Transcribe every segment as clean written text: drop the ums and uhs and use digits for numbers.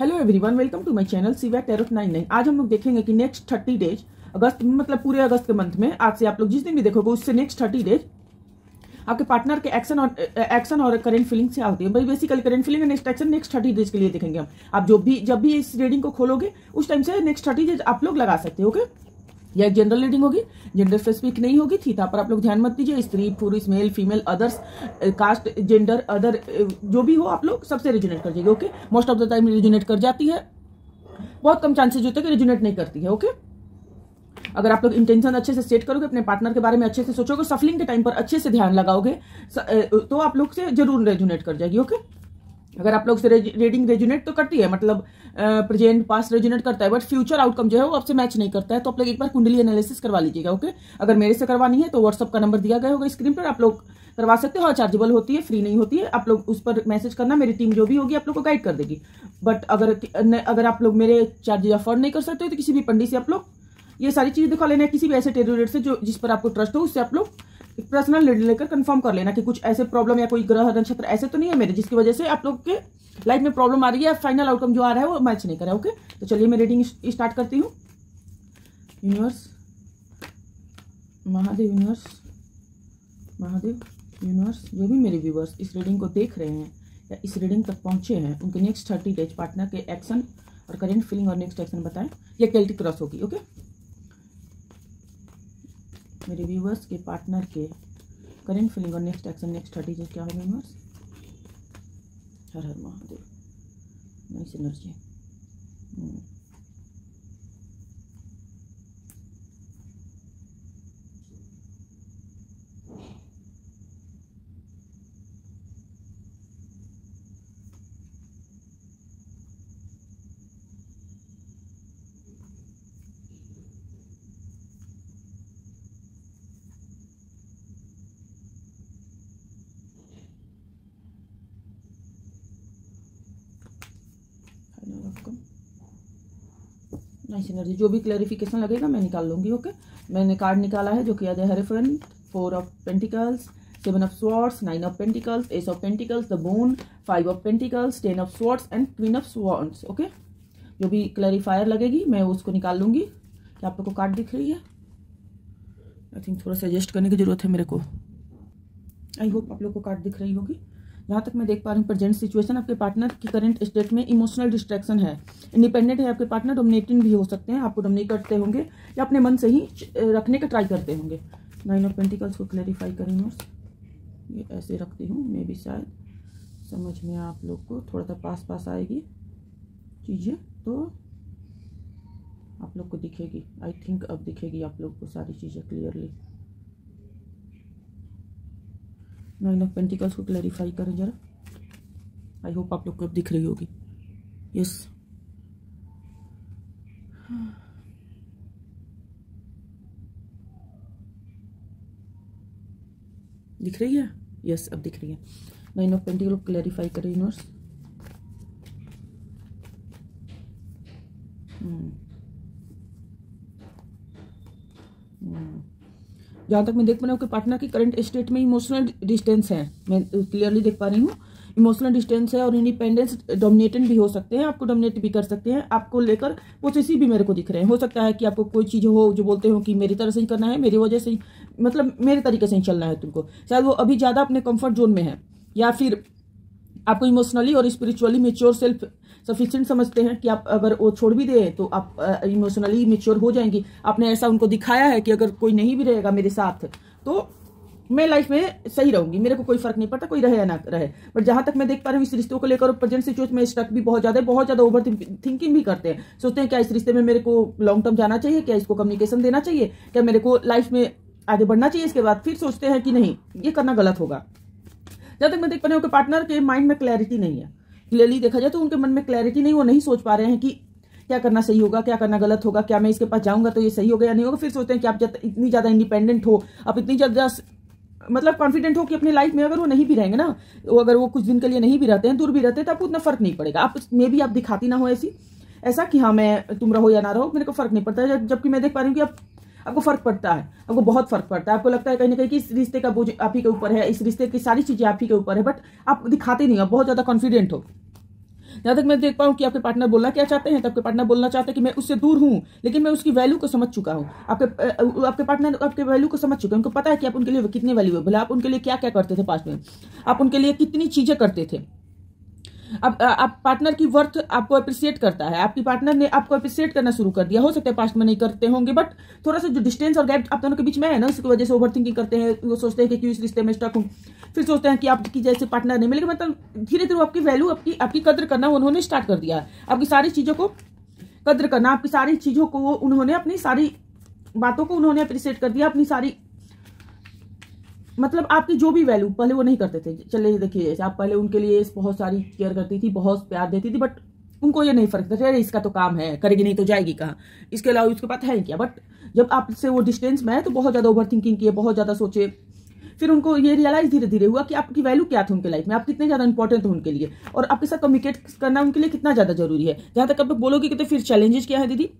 Hello everyone, welcome to my channel सीवैट tarot 99। आज हम लोग देखेंगे कि नेक्स्ट 30 डेज अगस्त मतलब पूरे अगस्त के मंथ में आज से आप लोग जिस दिन भी देखोगे उससे नेक्स्ट 30 डेज आपके पार्टनर के एक्शन और करंट फीलिंग से होती है। भाई basically current feeling next action next 30 days के लिए देखेंगे हम। आप जब भी इस रीडिंग को खोलोगे उस टाइम से नेक्स्ट 30 डेज आप लोग लगा सकते हो। ओके, यह एक जनरल रीडिंग होगी, जेंडर स्पेसिफिक नहीं होगी। थीटा पर आप लोग ध्यान मत दीजिए। स्त्री पुरुष male female others caste gender other जो भी हो आप लोग सबसे रेजोनेट कर जाएगी। Okay, most of the time resonate कर जाती है, बहुत कम चांसेस होते हैं कि रेजोनेट नहीं करती है। ओके, अगर आप लोग इंटेंशन अच्छे से सेट करोगे, अपने पार्टनर के बारे में अच्छे से सोचोगे, सफलिंग के टाइम पर अच्छे से ध्यान लगाओगे तो आप लोग से जरूर रेजोनेट कर जाएगी। ओके, अगर आप लोग से रीडिंग रेजोनेट तो करती है, मतलब प्रेजेंट पास्ट रेजोनेट करता है, बट फ्यूचर आउटकम जो है वो आपसे मैच नहीं करता है, तो आप लोग एक बार कुंडली एनालिसिस करवा लीजिएगा। ओके, अगर मेरे से करवानी है तो व्हाट्सअप का नंबर दिया गया होगा स्क्रीन पर, आप लोग करवा सकते हो। चार्जेबल होती है, फ्री नहीं होती है। आप लोग उस पर मैसेज करना, मेरी टीम जो भी होगी आप लोग को गाइड कर देगी। बट अगर आप लोग मेरे चार्जेज अफोर्ड नहीं कर सकते हो तो किसी भी पंडित से आप लोग ये सारी चीजें दिखा लेना है। किसी भी ऐसे टेरोरेट से जो जिस पर आपको ट्रस्ट हो उससे आप लोग पर्सनल रीडिंग लेकर कंफर्म कर लेना कि कुछ ऐसे प्रॉब्लम या कोई ग्रह नक्षत्र ऐसे तो नहीं है मेरे जिसकी वजह से आप लोग के लाइफ में प्रॉब्लम आ रही है, फाइनल आउटकम जो आ रहा है वो मैच नहीं कर रहा है। ओके, तो चलिए मैं रीडिंग स्टार्ट करती हूँ। Universe Mahadev, universe Mahadev, universe जो भी मेरे व्यूवर्स इस रीडिंग को देख रहे हैं या इस रीडिंग तक पहुंचे हैं उनके नेक्स्ट 30 डेज पार्टनर के एक्शन और करेंट फीलिंग और नेक्स्ट एक्शन बताएं। ये केल्टिक क्रॉस होगी। ओके, मेरे व्यूवर्स के पार्टनर के करेंट फीलिंग और नेक्स्ट एक्शन नेक्स्ट 30 डेज क्या होगा यूनिवर्स। हर हर Mahadev, nice energy. Nice energy, जो भी क्लैरिफिकेशन लगेगा मैं निकाल लूंगी। ओके, मैंने कार्ड निकाला है जो किया जाए hierophant, 4 of pentacles, 7 of swords, 9 of pentacles, S of pentacles, the moon, 5 of pentacles, 10 of swords and queen of swords. Okay, जो भी क्लैरिफायर लगेगी मैं उसको निकाल लूंगी। क्या आप लोग को कार्ड दिख रही है? आई थिंक थोड़ा सा एडजस्ट करने की जरूरत है मेरे को। आई होप आप लोग को कार्ड दिख रही होगी। जहाँ तक मैं देख पा रही हूँ प्रेजेंट सिचुएशन आपके पार्टनर की करंट स्टेट में इमोशनल डिस्ट्रैक्शन है, इंडिपेंडेंट है आपके पार्टनर, डोमिनेटिंग भी हो सकते हैं, आपको डोमिनेट करते होंगे या अपने मन से ही रखने का ट्राई करते होंगे। 9 ऑफ पेंटिकल्स को क्लैरिफाई करें यूनिवर्स। ये ऐसे रखती हूँ, मे भी शायद समझ में आप लोग को थोड़ा सा पास आएगी चीज़ें तो आप लोग को दिखेगी। आई थिंक अब दिखेगी आप लोग को सारी चीज़ें क्लियरली। 9 ऑफ पेंटिकल्स को क्लैरिफाई करें जरा। आई होप आप लोग को अब दिख रही होगी। यस, दिख रही है। यस, अब दिख रही है। 9 ऑफ पेंटिकल को क्लैरिफाई करें यूनिवर्स। जहाँ तक मैं देख पा रही हूँ पार्टनर की करंट स्टेट में इमोशनल डिस्टेंस है, मैं क्लियरली देख पा रही हूँ। इमोशनल डिस्टेंस है और इंडिपेंडेंस डोमिनेटेंट भी हो सकते हैं, आपको डोमिनेट भी कर सकते हैं, आपको लेकर पोसेसिव भी मेरे को दिख रहे हैं। हो सकता है कि आपको कोई चीज़ हो जो बोलते हो कि मेरी तरह से ही करना है, मेरी वजह से ही, मतलब मेरे तरीके से ही चलना है तुमको। शायद वो अभी ज़्यादा अपने कंफर्ट जोन में है, या फिर आपको इमोशनली और स्पिरिचुअली मेच्योर सेल्फ सफिशिएंट समझते हैं कि आप अगर वो छोड़ भी दे तो आप इमोशनली मेच्योर हो जाएंगी। आपने ऐसा उनको दिखाया है कि अगर कोई नहीं भी रहेगा मेरे साथ तो मैं लाइफ में सही रहूंगी, मेरे को कोई फर्क नहीं पड़ता कोई रहे या ना रहे। बट जहां तक मैं देख पा रही हूँ इस रिश्तों को लेकर प्रेजेंट सिचुएशन में स्टक भी बहुत ज्यादा ओवर थिंकिंग भी करते हैं। सोचते हैं क्या इस रिश्ते में मेरे को लॉन्ग टर्म जाना चाहिए, क्या इसको कम्युनिकेशन देना चाहिए, क्या मेरे को लाइफ में आगे बढ़ना चाहिए। इसके बाद फिर सोचते हैं कि नहीं ये करना गलत होगा। जब तक मैं देख पा रही हूँ पार्टनर के माइंड में क्लैरिटी नहीं है, क्लियरली देखा जाए तो उनके मन में क्लैरिटी नहीं, वो नहीं सोच पा रहे हैं कि क्या करना सही होगा, क्या करना गलत होगा, क्या मैं इसके पास जाऊंगा तो ये सही होगा या नहीं होगा। फिर सोचते हैं कि आप इतनी ज्यादा इंडिपेंडेंट हो, आप इतनी ज्यादा मतलब कॉन्फिडेंट हो कि अपनी लाइफ में अगर वो नहीं भी रहेंगे ना, अगर वो कुछ दिन के लिए नहीं भी रहते हैं, दूर भी रहते हैं, तो आपको उतना फर्क नहीं पड़ेगा। आप मे भी आप दिखाती ना हो ऐसा कि हाँ मैं तुम रहो या ना रहो मेरे को फर्क नहीं पड़ता है। जबकि मैं देख पा रही हूँ कि आपको फर्क पड़ता है, आपको बहुत फर्क पड़ता है। आपको लगता है कहीं ना कहीं कि इस रिश्ते का बोझ आप ही के ऊपर है, इस रिश्ते की सारी चीजें आप ही के ऊपर है, बट आप दिखाते नहीं हो, बहुत ज्यादा कॉन्फिडेंट हो। जहां तक मैं देख पाऊँ कि आपके पार्टनर बोलना क्या चाहते हैं, तो आपके पार्टनर बोलना चाहते हैं कि मैं उससे दूर हूं, लेकिन मैं उसकी वैल्यू को समझ चुका हूं। आपके पार्टनर आपके वैल्यू को समझ चुके हैं, उनको पता है कि आप उनके लिए कितने वैल्यू है, भले आप उनके लिए क्या क्या करते थे पास्ट में, आप उनके लिए कितनी चीजें करते थे। अब आप पार्टनर की वर्थ आपको अप्रिशिएट करता है, आपकी पार्टनर ने आपको अप्रिशिएट करना शुरू कर दिया। हो सकता है पास्ट में नहीं करते होंगे, बट थोड़ा सा जो डिस्टेंस और गैप आप दोनों के बीच में है ना, उसकी वजह से ओवरथिंकिंग करते हैं। वो सोचते हैं कि क्यों इस रिश्ते में स्टक हूं, फिर सोचते हैं कि आपकी जैसे पार्टनर नहीं मिलेगा। मतलब धीरे धीरे आपकी वैल्यू, आपकी कद्र करना उन्होंने स्टार्ट कर दिया है। आपकी सारी चीजों को कद्र करना, आपकी सारी चीजों को उन्होंने, अपनी सारी बातों को उन्होंने अप्रिशिएट कर दिया, अपनी सारी, मतलब आपकी जो भी वैल्यू पहले वो नहीं करते थे। चलिए देखिए, जैसे आप पहले उनके लिए बहुत सारी केयर करती थी, बहुत प्यार देती थी, बट उनको ये नहीं फर्क था, अरे इसका तो काम है, करेगी नहीं तो जाएगी कहाँ, इसके अलावा उसके पास है क्या। बट जब आपसे वो डिस्टेंस में है तो बहुत ज्यादा ओवर थिंकिंग किए, बहुत ज्यादा सोचे। फिर उनको ये रियलाइज धीरे धीरे हुआ कि आपकी वैल्यू क्या थी उनके लाइफ में, आप कितने ज्यादा इंपॉर्टेंट हो उनके लिए, और आपके साथ कम्युनिकेट करना उनके लिए कितना ज्यादा जरूरी है। जहां तक आप लोग बोलोगे कि तो फिर चैलेंजेस क्या है दीदी,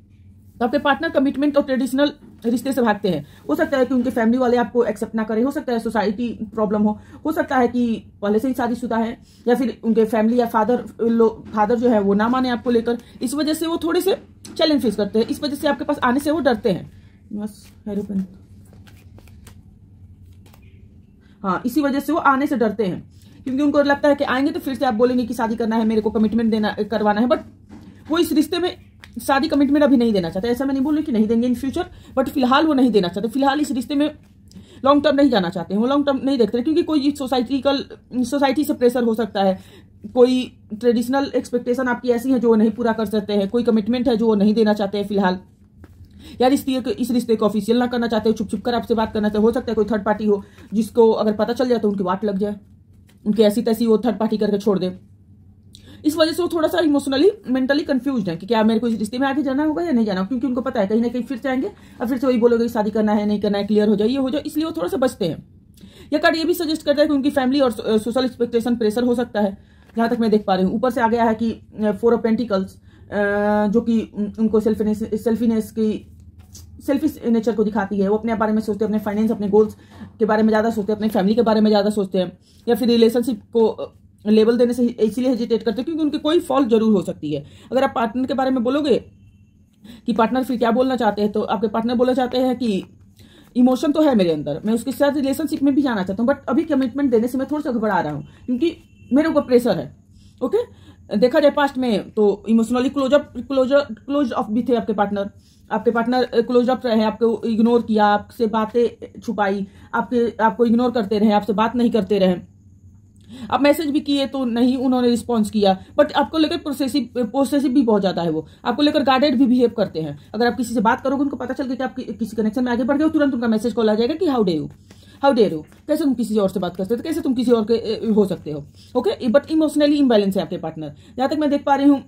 तो आपके पार्टनर कमिटमेंट और ट्रेडिशनल रिश्ते से भागते हैं। हो सकता है कि उनके फैमिली वाले आपको एक्सेप्ट ना करें, हो सकता है सोसाइटी प्रॉब्लम हो सकता है कि पहले से ही शादीशुदा है, या फिर उनके फैमिली या फादर जो है वो ना माने आपको लेकर। इस वजह से वो थोड़े से चैलेंज फेस करते हैं, इस वजह से आपके पास आने से वो डरते हैं। बस हाँ, इसी वजह से वो आने से डरते हैं, क्योंकि उनको लगता है कि आएंगे तो फिर से आप बोलेंगे कि शादी करना है, मेरे को कमिटमेंट देना करवाना है। बट वो इस रिश्ते में शादी कमिटमेंट अभी नहीं देना चाहते। ऐसा मैं नहीं बोल रही कि नहीं देंगे इन फ्यूचर, बट फिलहाल वो नहीं देना चाहते। फिलहाल इस रिश्ते में लॉन्ग टर्म नहीं जाना चाहते हैं, वो लॉन्ग टर्म नहीं देखते, क्योंकि कोई सोसाइटी से प्रेशर हो सकता है, कोई ट्रेडिशनल एक्सपेक्टेशन आपकी ऐसी है जो वो नहीं पूरा कर सकते हैं, कोई कमिटमेंट है जो वो नहीं देना चाहते हैं फिलहाल, यार इस रिश्ते को ऑफिशियल ना करना चाहते हो, छुप छुप कर आपसे बात करना चाहते हो सकता है कोई थर्ड पार्टी हो, जिसको अगर पता चल जाए तो उनकी वाट लग जाए, उनकी ऐसी तैसी वो थर्ड पार्टी करके छोड़ दे। इस वजह से वो थोड़ा सा इमोशनली मेंटली कंफ्यूज्ड है कि क्या मेरे को इस रिश्ते में आगे जाना होगा या नहीं जाना, क्योंकि उनको पता है कहीं ना कहीं फिर से आएंगे और फिर से वही बोलोगे शादी करना है नहीं करना है, क्लियर हो जाए, ये हो जाए, इसलिए वो थोड़ा सा बचते हैं। यह कार्ड ये भी सजेस्ट करता है कि उनकी फैमिली और सोशल एक्सपेक्टेशन प्रेशर हो सकता है, जहां तक मैं देख पा रही हूँ। ऊपर से आ गया है कि 4 ऑफ पेंटिकल्स, जो कि उनको सेल्फिश नेचर को दिखाती है। वो अपने बारे में सोचते हैं, अपने फाइनेंस, अपने गोल्स के बारे में ज्यादा सोचते हैं, अपने फैमिली के बारे में ज्यादा सोचते हैं, या फिर रिलेशनशिप को लेबल देने से इसीलिए हेजिटेट करते हैं क्योंकि उनकी कोई फॉल्ट जरूर हो सकती है। अगर आप पार्टनर के बारे में बोलोगे कि पार्टनर फिर क्या बोलना चाहते हैं, तो आपके पार्टनर बोलना चाहते हैं कि इमोशन तो है मेरे अंदर, मैं उसके साथ रिलेशनशिप में भी जाना चाहता हूँ, बट अभी कमिटमेंट देने से मैं थोड़ा सा घबरा रहा हूँ क्योंकि मेरे ऊपर प्रेशर है। ओके, देखा जाए पास्ट में तो इमोशनली क्लोज अप भी थे आपके पार्टनर क्लोज अप रहे, आपको इग्नोर किया, आपसे बातें छुपाई, आपको इग्नोर करते रहे, आपसे बात नहीं करते रहे, आप मैसेज भी किए तो नहीं उन्होंने रिस्पॉन्स किया। बट आपको लेकर पोसेसिव भी बहुत ज्यादा है, वो आपको लेकर गार्डेड भी बिहेव करते हैं। अगर आप किसी से बात करोगे, उनको पता चल गया कि आप किसी कनेक्शन में आगे बढ़ गए, तुरंत उनका मैसेज कॉल आ जाएगा कि हाउ डेयर यू, कैसे तुम किसी और से बात कर सकते हो, कैसे तुम किसी और के हो सकते हो। ओके, बट इमोशनली इम्बैलेंस है आपके पार्टनर। जहां तक मैं देख पा रही हूँ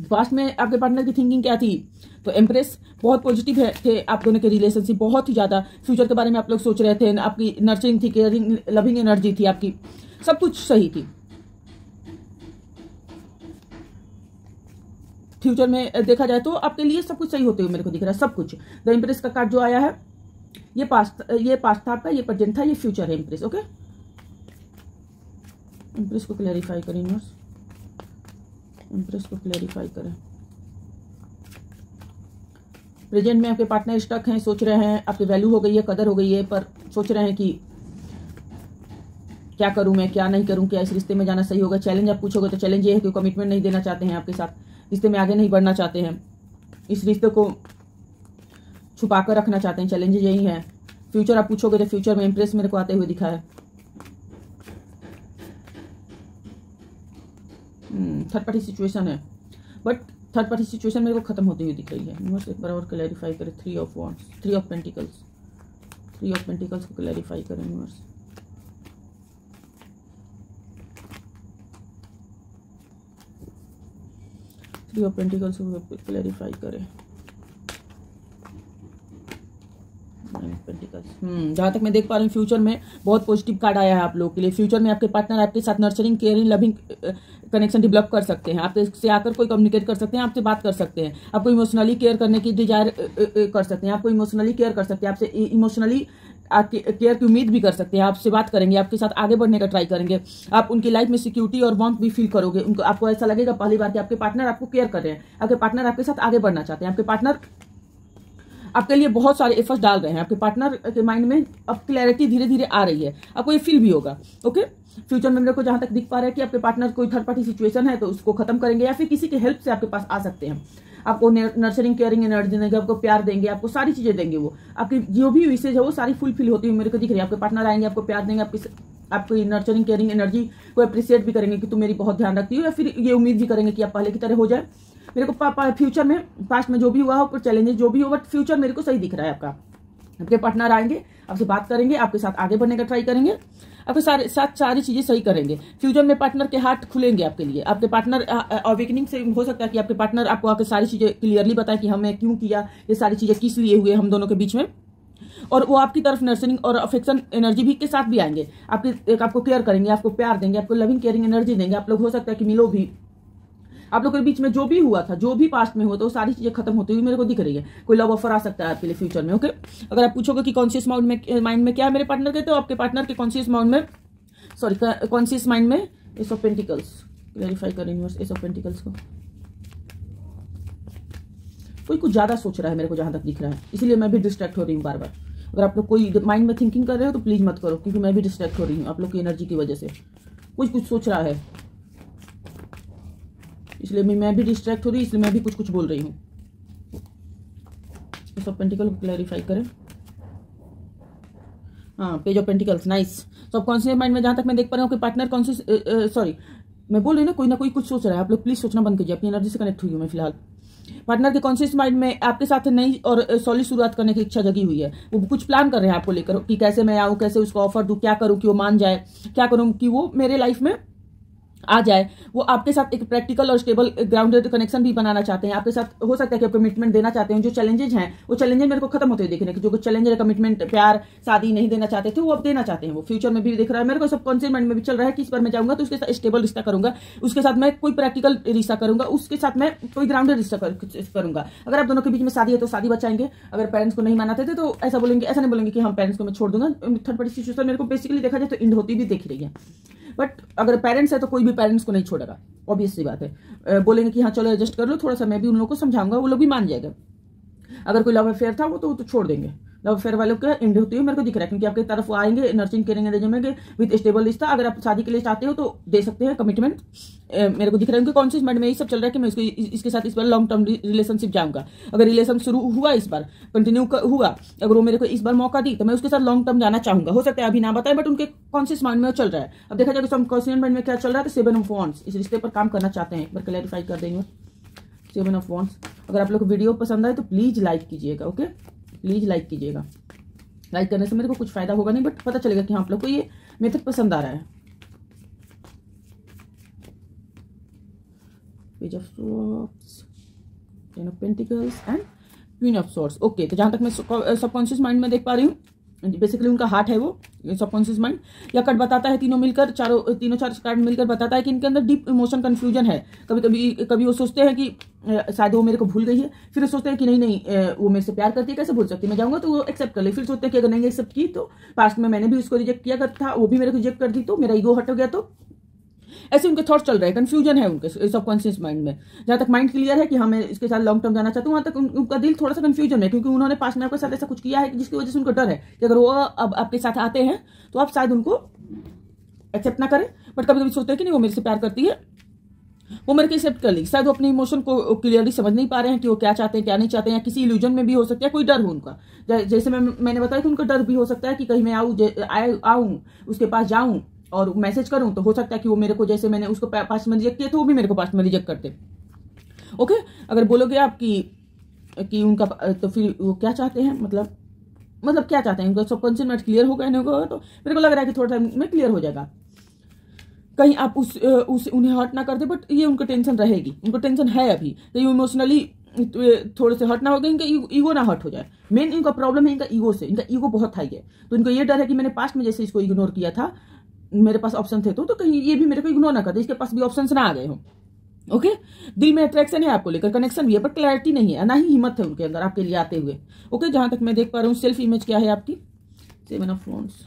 पास्ट में आपके पार्टनर की थिंकिंग क्या थी, तो एम्प्रेस बहुत पॉजिटिव थे आप दोनों के रिलेशनशिप, बहुत ही ज्यादा फ्यूचर के बारे में आप लोग सोच रहे थे, आपकी नर्चरिंग थी, केयरिंग लविंग एनर्जी थी, आपकी सब कुछ सही थी। फ्यूचर में देखा जाए तो आपके लिए सब कुछ सही होते हुए मेरे को दिख रहा है, सब कुछ। द एम्प्रेस का कार्ड जो आया है, ये पास्ट था आपका, ये प्रेजेंट था, ये फ्यूचर है एम्प्रेस। ओके, एम्प्रेस को क्लैरिफाई करें यूनिवर्स, एम्प्रेस को क्लैरिफाई करें। प्रेजेंट में आपके पार्टनर स्टक हैं, सोच रहे हैं, आपकी वैल्यू हो गई है, कदर हो गई है, पर सोच रहे हैं कि क्या करूं मैं, क्या नहीं करूं, क्या इस रिश्ते में जाना सही होगा। चैलेंज आप पूछोगे तो चैलेंज ये है कि कमिटमेंट नहीं देना चाहते हैं आपके साथ, रिश्ते में आगे नहीं बढ़ना चाहते हैं, इस रिश्ते को छुपा कर रखना चाहते हैं, चैलेंज यही है। फ्यूचर आप पूछोगे तो फ्यूचर में इंप्रेस मेरे को आते हुए दिखा है। थर्ड पार्टी सिचुएशन है, बट थर्ड पार्टी सिचुएशन मेरे को खत्म होती हुई दिख रही है। यूनिवर्स एक बार और क्लैरिफाई करें। 3 ऑफ पेंटिकल्स को क्लैरिफाई करें यूनिवर्स। थ्री ऑफ पेंटिकल्स को क्लैरिफाई करें। जहां तक मैं देख पा रही हूँ फ्यूचर में बहुत पॉजिटिव कार्ड आया है आप लोगों के लिए। फ्यूचर में आपके पार्टनर आपके साथ nurturing, caring, loving connection develop कर सकते हैं, आपसे आकर कोई कम्युनिकेट कर सकते हैं, आपसे बात कर सकते हैं, आपको इमोशनली केयर करने की डिजायर कर सकते हैं, आपको इमोशनली केयर कर सकते हैं, आपसे इमोशनली आपके केयर की उम्मीद भी कर सकते हैं, आपसे बात करेंगे, आपके साथ आगे बढ़ने का ट्राई करेंगे, आप उनकी लाइफ में सिक्योरिटी और वार्मथ भी फील करोगे। उनको आपको ऐसा लगेगा पहली बार कि आपके पार्टनर आपको केयर कर रहे हैं, आपके पार्टनर आपके साथ आगे बढ़ना चाहते हैं, आपके पार्टनर आपके लिए बहुत सारे एफर्ट्स डाल रहे हैं, आपके पार्टनर के माइंड में अब क्लैरिटी धीरे धीरे आ रही है, आपको ये फील भी होगा। ओके, फ्यूचर में मेरे को जहां तक दिख पा रहा है कि आपके पार्टनर कोई थर्ड पार्टी सिचुएशन है तो उसको खत्म करेंगे या फिर किसी के हेल्प से आपके पास आ सकते हैं, आपको नर्चरिंग केयरिंग एनर्जी देंगे, आपको प्यार देंगे, आपको सारी चीजें देंगे, वो आपकी जो भी विशेष है वो सारी फुलफिल होती हुई मेरे को दिख रही है। आपके पार्टनर आएंगे, आपको प्यार देंगे, आपकी नर्चरिंग केयरिंग एनर्जी को अप्रिशिएट भी करेंगे कि तुम मेरी बहुत ध्यान रखती हो, या फिर ये उम्मीद भी करेंगे कि आप पहले की तरह हो जाए। मेरे को फ्यूचर में, पास्ट में जो भी हुआ हो, चैलेंजेस जो भी हो, बट फ्यूचर मेरे को सही दिख रहा है आपका। आपके पार्टनर आएंगे, आपसे बात करेंगे, आपके साथ आगे बढ़ने का ट्राई करेंगे, आपके साथ सारी चीजें सही करेंगे। फ्यूचर में पार्टनर के हार्ट खुलेंगे आपके लिए। आपके पार्टनर अवेकनिंग से हो सकता है कि आपके पार्टनर आपको आकर सारी चीजें क्लियरली बताए कि हमें क्यों किया, ये सारी चीजें किस लिए हुए हम दोनों के बीच में, और वो आपकी तरफ नर्सरिंग और अफेक्शन एनर्जी भी के साथ भी आएंगे, आपको केयर करेंगे, आपको प्यार देंगे, आपको लविंग केयरिंग एनर्जी देंगे। आप लोग हो सकता है कि मिलो भी, आप लोग के बीच में जो भी हुआ था, जो भी पास्ट में हुआ था, वो सारी चीजें खत्म होती हुई मेरे को दिख रही है। कोई लव ऑफर आ सकता है आपके लिए फ्यूचर में। ओके, अगर आप पूछोगे कि कॉन्शियस माइंड में क्या है मेरे पार्टनर के, तो आपके पार्टनर के कॉन्शियस माइंड में एस ऑफ पेंटिकल्स, क्लैरिफाई कर यूनिवर्स एस ऑफ पेंटिकल्स को, कोई कुछ ज्यादा सोच रहा है मेरे को जहां तक दिख रहा है, इसलिए मैं भी डिस्ट्रैक्ट हो रही हूँ बार बार। अगर आप लोग कोई माइंड में थिंकिंग कर रहे हो तो प्लीज मत करो, क्योंकि मैं भी डिस्ट्रैक्ट हो रही हूँ आप लोग की एनर्जी की वजह से। कुछ सोच रहा है, इसलिए मैं भी डिस्ट्रैक्ट हो रही हूँ, इसलिए मैं भी कुछ बोल रही हूँ। इस ऑफ पेंटिकल को क्लैरिफाई करें। हाँ, page of pentacles, nice. Subconscious mind में जहां तक मैं देख पा रहा हूँ कि पार्टनर सॉरी मैं बोल रही हूँ ना, कोई कुछ सोच रहा है। आप लोग प्लीज सोचना बंद कीजिए, अपनी एनर्जी से कनेक्ट हुई हूँ मैं फिलहाल। पार्टनर के कॉन्शियस माइंड में आपके साथ नई और सॉलिड शुरुआत करने की इच्छा जगी हुई है। वो कुछ प्लान कर रहे हैं आपको लेकर कि कैसे मैं आऊं, कैसे उसको ऑफर दूं, क्या करूं कि वो मान जाए, क्या करूं कि वो मेरे लाइफ में आ जाए। वो आपके साथ एक प्रैक्टिकल और स्टेबल ग्राउंडेड कनेक्शन भी बनाना चाहते हैं। आपके साथ हो सकता है कि आप कमिटमेंट देना चाहते हैं। जो चैलेंजेस हैं वो चैलेंजेस मेरे को खत्म होते हुए देखने के, जो चैलेंज है कमिटमेंट, प्यार, शादी नहीं देना चाहते थे, वो अब देना चाहते हैं। वो फ्यूचर में भी दिख रहा है मेरे को, सबकॉन्शियस माइंड में भी चल रहा है कि इस बार मैं जाऊंगा तो उसके साथ स्टेबल रिश्ता करूंगा, उसके साथ मैं कोई प्रैक्टिकल रिश्ता करूंगा, उसके साथ मैं कोई ग्राउंडेड रिश्ता करूंगा। अगर आप दोनों के बीच में शादी है तो शादी बचाएंगे। अगर पेरेंट्स को नहीं मानते थे तो ऐसा बोलेंगे, ऐसा नहीं बोलेंगे कि हम पेरेंट्स को मैं छोड़ दूंगा। थर्ड पार्टी सिचुएशन मेरे को बेसिकली देखा जाए तो इंड होती भी दिख रही है। बट अगर पेरेंट्स है तो कोई भी पेरेंट्स को नहीं छोड़ेगा, ऑब्वियस सी बात है। बोलेंगे कि हाँ चलो एडजस्ट कर लो थोड़ा सा, मैं भी उन लोगों को समझाऊंगा, वो लोग भी मान जाएगा। अगर कोई लव अफेयर था वो तो छोड़ देंगे। लव अफेयर वालों का एंड होती है मेरे को दिख रहा है, क्योंकि आपकी तरफ वो आएंगे, नर्सिंग करेंगे रेजिमेंट विद स्टेबल रिश्ता। अगर आप शादी के लिए चाहते हो तो दे सकते हैं कमिटमेंट, मेरे को दिख रहा है। उनके कॉन्शियस माइंड में यही सब चल रहा है कि मैं इसके साथ इस बार लॉन्ग टर्म रिलेशनशिप जाऊंगा। अगर रिलेशन शुरू हुआ, इस बार कंटिन्यू हुआ, अगर वो मेरे को इस बार मौका दी तो मैं उसके साथ लॉन्ग टर्म जाना चाहूंगा। हो सकता है अभी ना बताए, बट उनके कॉन्शियस माइंड में वो चल रहा है। अब देखा जाए कॉन्शियस माइंड में क्या चल रहा है, तो 7 ऑफ वॉन्ड्स, इस रिश्ते पर काम करना चाहते हैं। एक बार क्लैरिफाई कर देंगे 7 ऑफ वॉन्ड्स। अगर आप लोग को वीडियो पसंद आए तो प्लीज लाइक कीजिएगा। ओके, प्लीज लाइक कीजिएगा। लाइक करने से मेरे को कुछ फायदा होगा नहीं, बट पता चलेगा कि हाँ आप लोग को ये मेथड पसंद आ रहा है। Page of swords, 10 of pentacles and queen of swords. Okay, तो जहां तक मैं सबकॉन्शियस माइंड में देख पा रही हूँ, बेसिकली उनका हार्ट है वो सबकॉन्शियस माइंड। या कार्ड बताता है तीनों चार कार्ड मिलकर बताता है कि इनके अंदर डीप इमोशन कंफ्यूजन है। कभी वो सोचते हैं कि शायद वो मेरे को भूल गई है, फिर वो सोचते हैं कि नहीं वो मेरे से प्यार करती है, कैसे भूल सकती है, मैं जाऊंगा तो वो एक्सेप्ट कर ले। फिर सोचते हैं कि अगर नहीं एक्सेप्ट की तो पास्ट में मैंने भी उसको रिजेक्ट किया था, वो भी मेरे को रिजेक्ट कर दी तो मेरा ईगो हट हो गया। तो ऐसे उनके थॉट चल रहे हैं, कंफ्यूजन है उनके सबकॉन्शियस माइंड में। जहां तक माइंड क्लियर है कि हाँ मैं इसके साथ लॉन्ग टर्म जाना चाहता हूँ, वहां तक उनका दिल थोड़ा सा कंफ्यूजन है, क्योंकि उन्होंने पास्ट में आपके साथ ऐसा कुछ किया है जिसकी वजह से उनको डर है कि अगर वो अब आपके साथ आते हैं तो आप शायद उनको एक्सेप्ट ना करें। बट कभी कभी सोचते हैं कि नहीं वो मेरे से प्यार करती है, वो मेरे को एक्सेप्ट कर ली। शायद वो अपने इमोशन को क्लियरली समझ नहीं पा रहे हैं कि वो क्या चाहते हैं क्या नहीं चाहते हैं, या किसी इल्यूजन में भी हो सकता है, कोई डर हो उनका। जैसे मैंने बताया कि उनका डर भी हो सकता है कि कहीं मैं आऊं उसके पास जाऊं और मैसेज करूं तो हो सकता है कि वो मेरे को, जैसे मैंने उसको पास्ट में रिजेक्ट किया तो वो भी मेरे को पास्ट में रिजेक्ट करते। ओके, अगर बोलोगे आप कि उनका तो फिर वो क्या चाहते हैं, मतलब क्या चाहते हैं, उनका सबकॉन्शियस माइंड क्लियर होगा नहीं होगा, तो मेरे को लग रहा है कि थोड़ा टाइम में क्लियर हो जाएगा। कहीं आप उन्हें हर्ट ना कर दे, बट ये उनको टेंशन रहेगी, उनको टेंशन है अभी, तो ये इमोशनली थोड़े से हर्ट ना हो गए, इनका ईगो ना हर्ट हो जाए। मेन इनका प्रॉब्लम है इनका ईगो से, इनका ईगो बहुत हाई है। तो इनको ये डर है कि मैंने पास्ट में जैसे इसको इग्नोर किया था, मेरे पास ऑप्शन थे तो कहीं ये भी मेरे को इग्नोर ना कर दे, इसके पास भी ऑप्शन ना आ गए हो। ओके, दिल में अट्रैक्शन है आपको लेकर, कनेक्शन भी है, बट क्लैरिटी नहीं है, ना ही हिम्मत है उनके अंदर आपके लिए आते हुए। ओके, जहां तक मैं देख पा रहा हूँ सेल्फ इमेज क्या है आपकी, 7 ऑफ wands,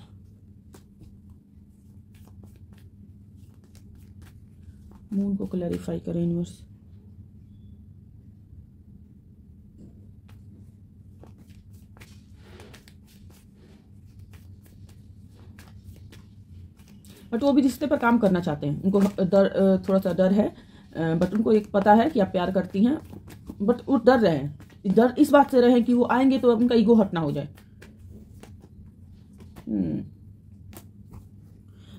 मून को क्लैरिफाई करें यूनिवर्स। बट वो भी रिश्ते पर काम करना चाहते हैं, उनको थोड़ा सा डर है, बट उनको एक पता है कि आप प्यार करती हैं, बट वो डर रहे हैं, डर इस बात से रहे कि वो आएंगे तो उनका ईगो हट ना हो जाए।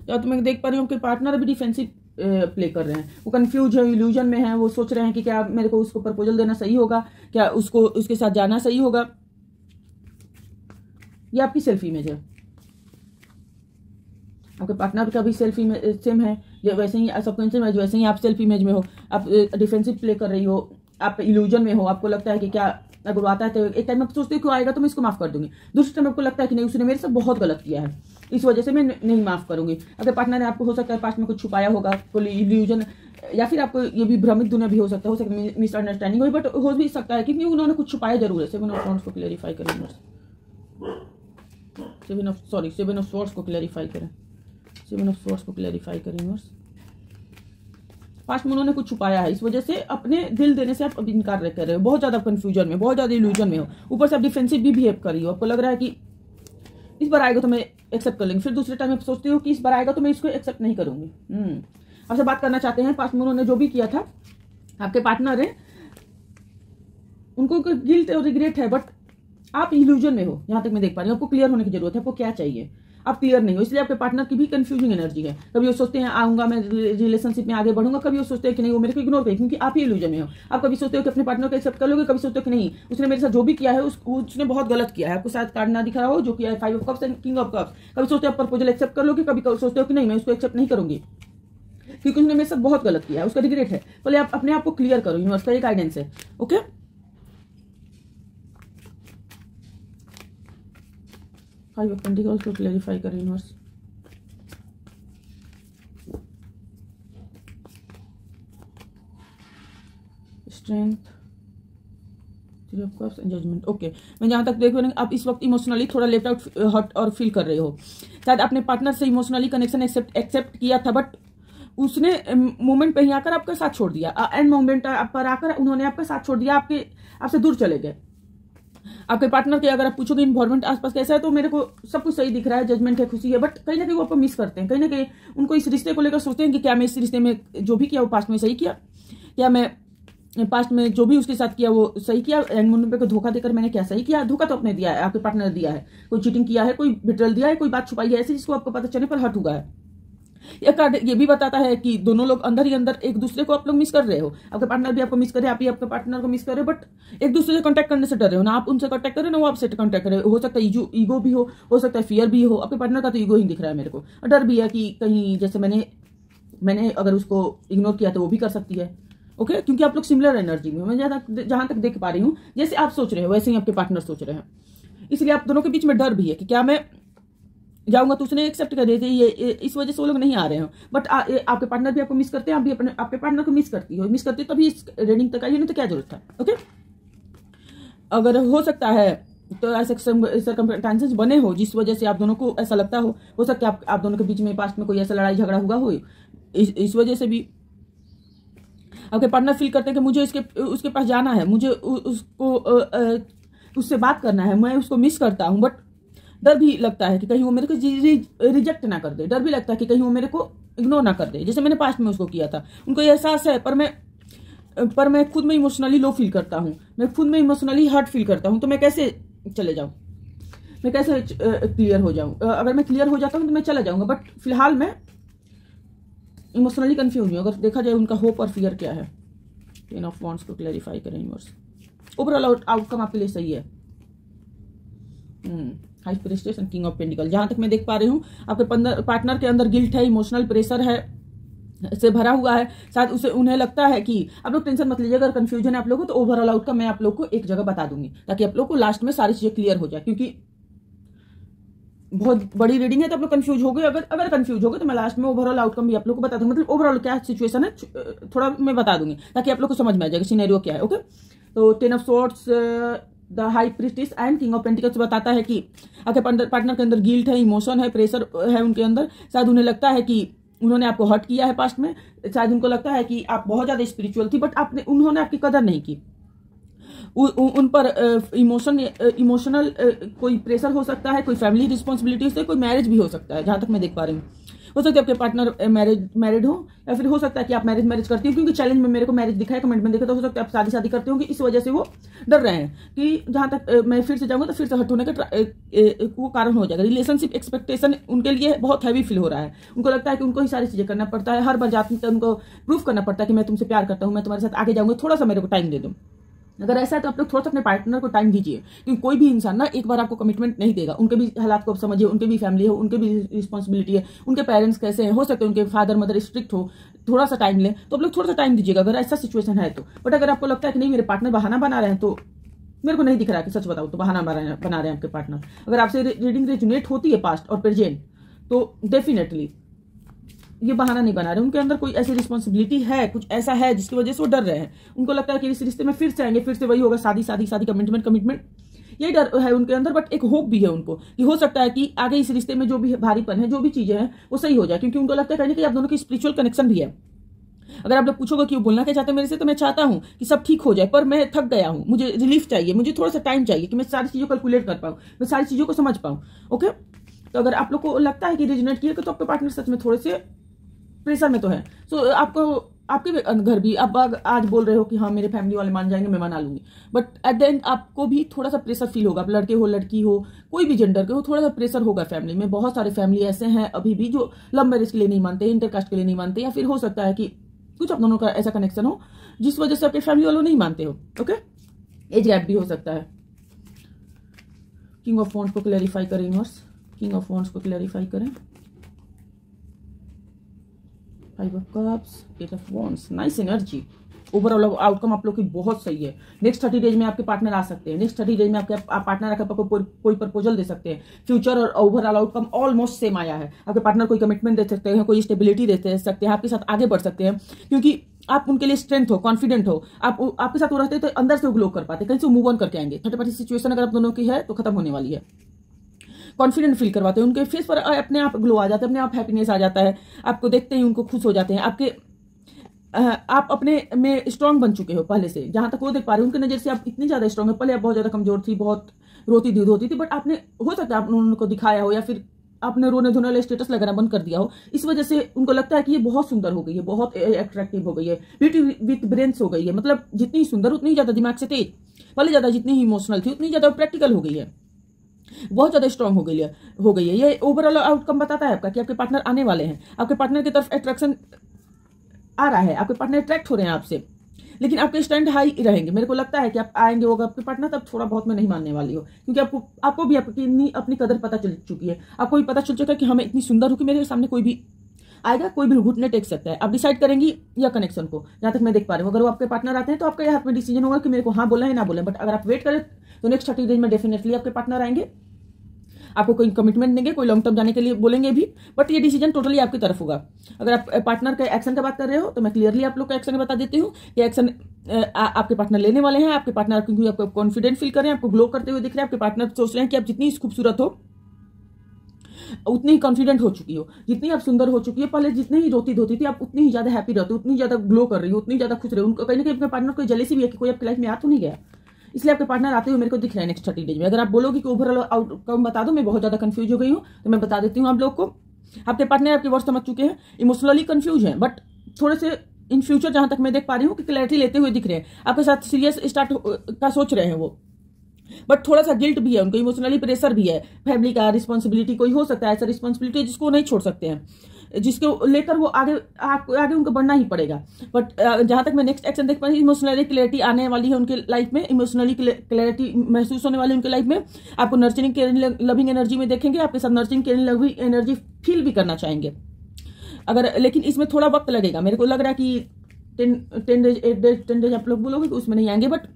या तो मैं देख पा रही हूँ कि पार्टनर भी डिफेंसिव प्ले कर रहे हैं, वो कंफ्यूज है, इल्यूजन में है, वो सोच रहे हैं कि क्या मेरे को उसको प्रपोजल देना सही होगा, क्या उसको उसके साथ जाना सही होगा। ये आपकी सेल्फ इमेज है, आपके पार्टनर का भी सेल्फ इमेज सेम है, वैसे ही सबकॉन्शियस इमेज, वैसे ही आप सेल्फ इमेज में हो, आप डिफेंसिव प्ले कर रही हो, आप इल्यूजन में हो, आपको लगता है कि क्या अगर वो आता है तो एक टाइम में सोचते हो क्यों आएगा तो मैं इसको माफ कर दूंगी, दूसरे टाइम आपको लगता है कि नहीं उसने मेरे साथ बहुत गलत किया है, इस वजह से मैं नहीं माफ करूंगी। अगर पार्टनर ने आपको हो सकता है पास्ट में कुछ छुपाया होगा, कोई इल्यूजन, या फिर आपको ये भी भ्रमित दुनिया भी हो सकता है मिसअंडरस्टैंडिंग हो, बट हो भी सकता है क्योंकि उन्होंने कुछ छुपाया जरूर है। 7 ऑफ wands को क्लैरिफाई करें, 7 ऑफ swords को क्लैरिफाई करें, 7 ऑफ swords को क्लैरिफाई करें। पास्ट में उन्होंने कुछ छुपाया है, इस वजह से अपने दिल देने से आप अब इनकार कर रहे हो, बहुत ज्यादा कंफ्यूजन में, बहुत ज्यादा इल्यूजन में हो, ऊपर से आप डिफेंसिव भी बिहेव कर रही हो, आपको लग रहा है कि इस बार आएगा तो मैं एक्सेप्ट कर लेंगे, फिर दूसरे टाइम आप सोचते हो कि इस बार आएगा तो मैं इसको एक्सेप्ट नहीं करूंगी। आपसे बात करना चाहते हैं, पास्ट में उन्होंने जो भी किया था, आपके पार्टनर है, उनको गिल्ट और रिग्रेट है, बट आप इल्यूजन में हो, यहां तक मैं देख पा रही हूँ। आपको क्लियर होने की जरूरत है, आपको क्या चाहिए, आप क्लियर नहीं हो, इसलिए आपके पार्टनर की भी कंफ्यूजिंग एनर्जी है। कभी वो सोचते हैं आऊंगा मैं रिलेशनशिप में आगे बढ़ूंगा, कभी वो सोचते हैं कि नहीं वो मेरे को इग्नोर करे क्योंकि आप ही इल्यूजन में हो। आप कभी सोचते हो कि अपने पार्टनर को एक्सेप्ट कर लोगे, कभी सोचते हो कि नहीं उसने मेरे साथ जो भी किया है उसने बहुत गलत किया है, आपको शायद कार्ड ना दिख रहा हो जो किया है 5 of cups and king of cups. कभी सोचते हो आप प्रपोजल एक्सेप्ट कर लोगे, कभी सोचते हो कि नहीं मैं उसको एक्सेप्ट नहीं करूंगी क्योंकि उसने मेरे साथ बहुत गलत किया है, उसका रिग्रेट है। पहले आप अपने आप को क्लियर करो, यूनिवर्स का एक गाइडेंस है। ओके, 5 ऑफ पेंटिकल्स को क्लैरिफाई करें universe. Strength, 3 of cups and judgement. Okay, मैं जहां तक देख रही हूं आप इस वक्त इमोशनली थोड़ा लेफ्ट आउट हर्ट और फील कर रहे हो, शायद अपने पार्टनर से इमोशनली कनेक्शन एक्सेप्ट किया था, बट उसने मोमेंट पे ही आकर आपका साथ छोड़ दिया, एंड मोमेंट पर आकर उन्होंने आपका साथ छोड़ दिया, आपसे दूर चले गए। आपके पार्टनर के अगर आप पूछोगे इन्वायरमेंट आसपास कैसा है तो मेरे को सब कुछ सही दिख रहा है, जजमेंट है, खुशी है, बट कहीं ना कहीं वो आपको मिस करते हैं, कहीं ना कहीं उनको इस रिश्ते को लेकर सोचते हैं कि क्या मैं इस रिश्ते में जो भी किया वो पास्ट में सही किया, क्या मैं पास्ट में जो भी उसके साथ किया वो सही किया, एंड मोमेंट पे धोखा देकर मैंने क्या सही किया। धोखा तो आपने दिया है, आपके पार्टनर ने दिया है, कोई चीटिंग किया है, कोई बिट्रेयल दिया है, कोई बात छुपाई है ऐसी जिसको आपको पता चलने पर हर्ट हुआ है। यह कार्ड ये भी बताता है कि दोनों लोग अंदर ही अंदर एक दूसरे को आप लोग मिस कर रहे हो, आपके पार्टनर भी आपको मिस कर रहे हैं, आप ही आपके पार्टनर को मिस कर रहे हो, बट एक दूसरे से कांटेक्ट करने से डर रहे हो, ना आप उनसे कांटेक्ट कर रहे हो ना वो आपसे कांटेक्ट कर रहे हो सकता है ईगो भी हो सकता है फियर भी हो। आपके पार्टनर का तो ईगो ही दिख रहा है मेरे को, डर भी है कि कहीं जैसे मैंने अगर उसको इग्नोर किया तो वो भी कर सकती है। ओके, क्योंकि आप लोग सिमिलर एनर्जी में, मैं जहां तक देख पा रही हूँ जैसे आप सोच रहे हो वैसे ही आपके पार्टनर सोच रहे हैं, इसलिए आप दोनों के बीच में डर भी है कि क्या मैं जाऊंगा तो उसने एक्सेप्ट कर देते, ये इस वजह से वो लोग नहीं आ रहे हो, बट आपके पार्टनर भी आपको मिस करते हैं, आप भी आपके पार्टनर को मिस करते हो तभी इस रीडिंग तक आई, नहीं तो क्या जरूरत था। ओके, अगर हो सकता है तो ऐसे सर्कमस्टेंसेस बने हो जिस वजह से आप दोनों को ऐसा लगता हो सकता है आप दोनों के बीच में पास्ट में कोई ऐसा लड़ाई झगड़ा हुआ हो, इस वजह से भी आपके पार्टनर फील करते हैं कि मुझे उसके पास जाना है, मुझे उससे बात करना है, मैं उसको मिस करता हूं, बट डर भी लगता है कि कहीं वो मेरे को रिजेक्ट ना कर दे, डर भी लगता है कि कहीं वो मेरे को इग्नोर ना कर दे, जैसे मैंने पास्ट में उसको किया था। उनको ये एहसास है, पर मैं खुद में इमोशनली लो फील करता हूँ, मैं खुद में इमोशनली हर्ट फील करता हूँ, तो मैं कैसे चले जाऊँ, मैं कैसे क्लियर हो जाऊँ। अगर मैं क्लियर हो जाता हूँ तो मैं चला जाऊंगा, बट फिलहाल मैं इमोशनली कंफ्यूज हूँ। अगर देखा जाए उनका होप और फियर क्या है, 10 ऑफ wands को क्लैरिफाई करें यूनिवर्स। ओवरऑल आउटकम आपके लिए सही है। High prestige and king of pentacle, जहां तक मैं देख पा रही हूँ आपके पार्टनर के अंदर गिल्ट है, इमोशनल प्रेशर है से भरा हुआ है, शायद उन्हें लगता है कि आप लोग टेंशन मत लीजिए, अगर कंफ्यूजन है आप लोगों को तो ओवरऑल आउटकम मैं आप लोग को एक जगह बता दूंगी ताकि आप लोग को लास्ट में सारी चीजें क्लियर हो जाए, क्योंकि बहुत बड़ी रीडिंग है तो आप लोग कंफ्यूज हो गए। अगर कंफ्यूज हो गए तो मैं लास्ट में ओवरऑल आउटकम भी आप लोग को बता दूंगी, मतलब ओवरऑल क्या सिचुएशन है थोड़ा मैं बता दूंगी ताकि आप लोग को समझ में आ जाएगा सिनेरियो क्या है। ओके, तो 10 of swords the high priestess and king of pentacles बताता है कि आपके पार्टनर के अंदर गिल्ट है, इमोशन है, प्रेशर है उनके अंदर। शायद उन्हें लगता है कि उन्होंने आपको हर्ट किया है पास्ट में। शायद उनको लगता है कि आप बहुत ज्यादा स्पिरिचुअल थी, बट उन्होंने आपकी कदर नहीं की। उन पर इमोशनल कोई प्रेशर हो सकता है, कोई फैमिली रिस्पॉन्सिबिलिटी से, कोई मैरिज भी हो सकता है, जहां तक मैं देख पा रही हूँ। हो सकता है आपके पार्टनर मैरिड हो, या फिर हो सकता है कि आप मैरिज करती हो, क्योंकि चैलेंज में मेरे को मैरिज दिखा है, कमेंट में देखा, तो हो सकता है आप शादी करते होंगे, इस वजह से वो डर रहे हैं कि जहां तक मैं फिर से जाऊंगा तो फिर से हट होने का वो कारण हो जाएगा। रिलेशनशिप एक्सपेक्टेशन उनके लिए बहुत हैवी फील हो रहा है। उनको लगता है कि उनको ही सारी चीजें करना पड़ता है, हर बार जाते हैं उनको प्रूव करना पड़ता है कि मैं तुमसे प्यार करता हूँ, मैं तुम्हारे साथ आगे जाऊंगा, थोड़ा सा मेरे को टाइम दे दो। अगर ऐसा है तो आप लोग थोड़ा सा अपने पार्टनर को टाइम दीजिए, क्योंकि कोई भी इंसान ना एक बार आपको कमिटमेंट नहीं देगा। उनके भी हालात को आप समझिए, उनके भी फैमिली हो, उनके भी रिस्पॉन्सिबिलिटी है, उनके पेरेंट्स कैसे हैं, हो सकते हैं उनके फादर मदर स्ट्रिक्ट हो, थोड़ा सा टाइम लें। तो आप लोग थोड़ा सा टाइम दीजिएगा अगर ऐसा सिचुएशन है तो। बट अगर आपको लगता है कि नहीं मेरे पार्टनर बहाना बना रहे हैं, तो मेरे को नहीं दिख रहा है कि सच बताओ तो बहाना बना रहे हैं आपके पार्टनर। अगर आपसे रीडिंग रेजोनेट होती है पास्ट और प्रेजेंट, तो डेफिनेटली ये बहाना नहीं बना रहे। उनके अंदर कोई ऐसी रिस्पॉन्सिबिलिटी है, कुछ ऐसा है जिसकी वजह से वो डर रहे हैं। उनको लगता है कि इस रिश्ते में फिर से आएंगे, फिर से वही होगा, शादी कमिटमेंट। ये डर है उनके अंदर, बट एक होप भी है उनको कि हो सकता है कि आगे इस रिश्ते में जो भी भारीपन है, जो भी चीजें हैं, वो सही हो जाए, क्योंकि उनको लगता है कहीं ना कहीं आप दोनों की स्पिरिचुअल कनेक्शन भी है। अगर आप लोग पूछोगे कि वो बोलना क्या चाहते हैं मेरे से, तो मैं चाहता हूं कि सब ठीक हो जाए, पर मैं थक गया हूं, मुझे रिलीफ चाहिए, मुझे थोड़ा सा टाइम चाहिए कि मैं सारी चीजों को कैलकुलेट कर पाऊं, मैं सारी चीजों को समझ पाऊं। ओके, तो अगर आप लोग को लगता है कि रेजोनेट किया, तो आपके पार्टनर सच में थोड़े से प्रेशर में तो है। सो आपको आपके घर भी आप आज बोल रहे हो कि हाँ मेरे फैमिली वाले मान जाएंगे, मैं मना लूंगी, बट एट द एंड आपको भी थोड़ा सा प्रेशर फील होगा। आप लड़के हो लड़की हो, कोई भी जेंडर के हो, थोड़ा सा प्रेशर होगा फैमिली में। बहुत सारे फैमिली ऐसे हैं अभी भी जो लव मैरिज के लिए नहीं मानते, इंटरकास्ट के लिए नहीं मानते, या फिर हो सकता है कि कुछ आप दोनों का ऐसा कनेक्शन हो जिस वजह से आपके फैमिली वालों नहीं मानते हो। ओके, एज गैप भी हो सकता है। किंग ऑफ वॉन्ड्स को क्लैरिफाई करें यूनिवर्स, किंग ऑफ वॉन्ड्स को क्लैरिफाई करें। 5 of cups, 8 of wands, nice energy. Overall outcome आप लोग की बहुत सही है। नेक्स्ट 30 डेज में आपके पार्टनर आ सकते हैं। नेक्स्ट 30 डेज में आपके पार्टनर आपको कोई प्रपोजल दे सकते हैं। फ्यूचर और ओवरऑल आउटकम ऑलमोस्ट सेम आया है। आपके पार्टनर कोई कमिटमेंट दे सकते हैं, कोई स्टेबिलिटी दे सकते हैं, आपके साथ आगे बढ़ सकते हैं, क्योंकि आप उनके लिए स्ट्रेंथ हो, कॉन्फिडेंट हो। आपके साथ वो रहते हैं तो अंदर से वो ग्लो कर पाते, कहीं से मूव ऑन करके आएंगे। थर्ड पार्टी सिचुएशन अगर आप दोनों की है तो खत्म होने वाली है। कॉन्फिडेंट फील करवाते हैं, उनके फेस पर अपने आप ग्लो आ जाता है, अपने आप हैप्पीनेस आ जाता है। आपको देखते ही उनको खुश हो जाते हैं। आप अपने में स्ट्रांग बन चुके हो पहले से, जहां तक वो देख पा रहे हैं उनकी नजर से आप इतनी ज्यादा स्ट्रांग है। पहले आप बहुत ज्यादा कमजोर थी, बहुत रोती दूध होती थी, बट आपने हो सकता है आपने उनको दिखाया हो, या फिर आपने रोने धोने वाले स्टेटस लगाना बंद कर दिया हो। इस वजह से उनको लगता है कि ये बहुत सुंदर हो गई है, बहुत अट्रैक्टिव हो गई है, ब्यूटी विथ ब्रेन्स हो गई है। मतलब जितनी सुंदर उतनी ज्यादा दिमाग से तेज, पहले ज्यादा जितनी ही इमोशनल थी उतनी ज्यादा प्रैक्टिकल हो गई है, बहुत ज्यादा स्ट्रांग हो गई है। ये ओवरऑल आउटकम बताता है आपका कि आपके पार्टनर आने वाले हैं, आपके पार्टनर की तरफ अट्रैक्शन आ रहा है, आपके पार्टनर अट्रैक्ट हो रहे हैं आपसे, लेकिन आपके स्टैंड हाई रहेंगे। मेरे को लगता है कि आप आएंगे होगा आपके पार्टनर, तब थोड़ा बहुत मैं नहीं मानने वाली हो, क्योंकि आपको भी आपकी अपनी कदर पता चल चुकी है। आपको भी पता चल चुका है कि हमें इतनी सुंदर हो कि मेरे सामने कोई भी आएगा, कोई भी घुटने टेक सकता है। आप डिसाइड करेंगी या कनेक्शन को, जहां तक मैं देख पा रही हूँ। अगर वो आपके पार्टनर आते हैं तो आपका हाथ में डिसीजन होगा कि मेरे को हाँ बोला है ना बोला, बट अगर आप वेट करें तो नेक्स्ट 30 डेज में डेफिनेटली आपके पार्टनर आएंगे, आपको कोई कमिटमेंट देंगे, कोई लॉन्ग टर्म जाने के लिए बोलेंगे भी, बट ये डिसीजन टोटली आपकी तरफ होगा। अगर आप पार्टनर के एक्शन की बात कर रहे हो तो मैं क्लियरली आप लोग का एक्शन बता देती हूँ कि एक्शन आपके पार्टनर लेने वाले हैं। आपके पार्टनर क्योंकि आपको कॉन्फिडेंट फील कर रहे हैं, आपको ग्लो करते हुए दिख रहे हैं। आपके पार्टनर सोच रहे हैं कि आप जितनी खूबसूरत हो उतनी ही कॉन्फिडेंट हो चुकी हो, जितनी आप सुंदर हो चुकी है। पहले जितनी ही रोती धोती थी, आप उतनी ही ज्यादा हैप्पी रहते हो, उतनी ज्यादा ग्लो कर रही हो, उतनी ज्यादा खुश रहे हो। उनको कहीं ना कहीं अपने पार्टनर को जेलेसी भी है कि कोई आपकी लाइफ में आ तो नहीं गया, इसलिए आपके पार्टनर आते हुए मेरे को दिख रहे हैं नेक्स्ट 30 डेज में। अगर आप बोलोगे कि ओवरऑल आउटकम बता दो, मैं बहुत ज्यादा कंफ्यूज हो गई हूँ, तो मैं बता देती हूँ आप लोग को। आपके पार्टनर आपके वर्ड समझ चुके हैं, इमोशनली कंफ्यूज हैं, बट थोड़े से इन फ्यूचर जहां तक मैं देख पा रही हूँ कि क्लैरिटी लेते हुए दिख रहे हैं। आपके साथ सीरियस स्टार्ट का सोच रहे हैं वो, बट थोड़ा सा गिल्ट भी है उनको, इमोशनली प्रेशर भी है। फैमिली का रिस्पॉन्सिबिलिटी कोई हो सकता है, ऐसा रिस्पॉन्सिबिलिटी जिसको नहीं छोड़ सकते हैं, जिसको लेकर वो आगे उनको बढ़ना ही पड़ेगा। बट जहां तक मैं नेक्स्ट एक्शन देख पा रही हूँ, इमोशनली क्लैरिटी आने वाली है उनके लाइफ में, इमोशनली क्लैरिटी महसूस होने वाली है उनके लाइफ में। आपको नर्चरिंग केयरिंग लविंग एनर्जी में देखेंगे, आपके साथ nurturing caring loving energy feel भी करना चाहेंगे। लेकिन इसमें थोड़ा वक्त लगेगा। मेरे को लग रहा है कि 10 डेज आप लोग बोलोगे कि उसमें नहीं आएंगे, बट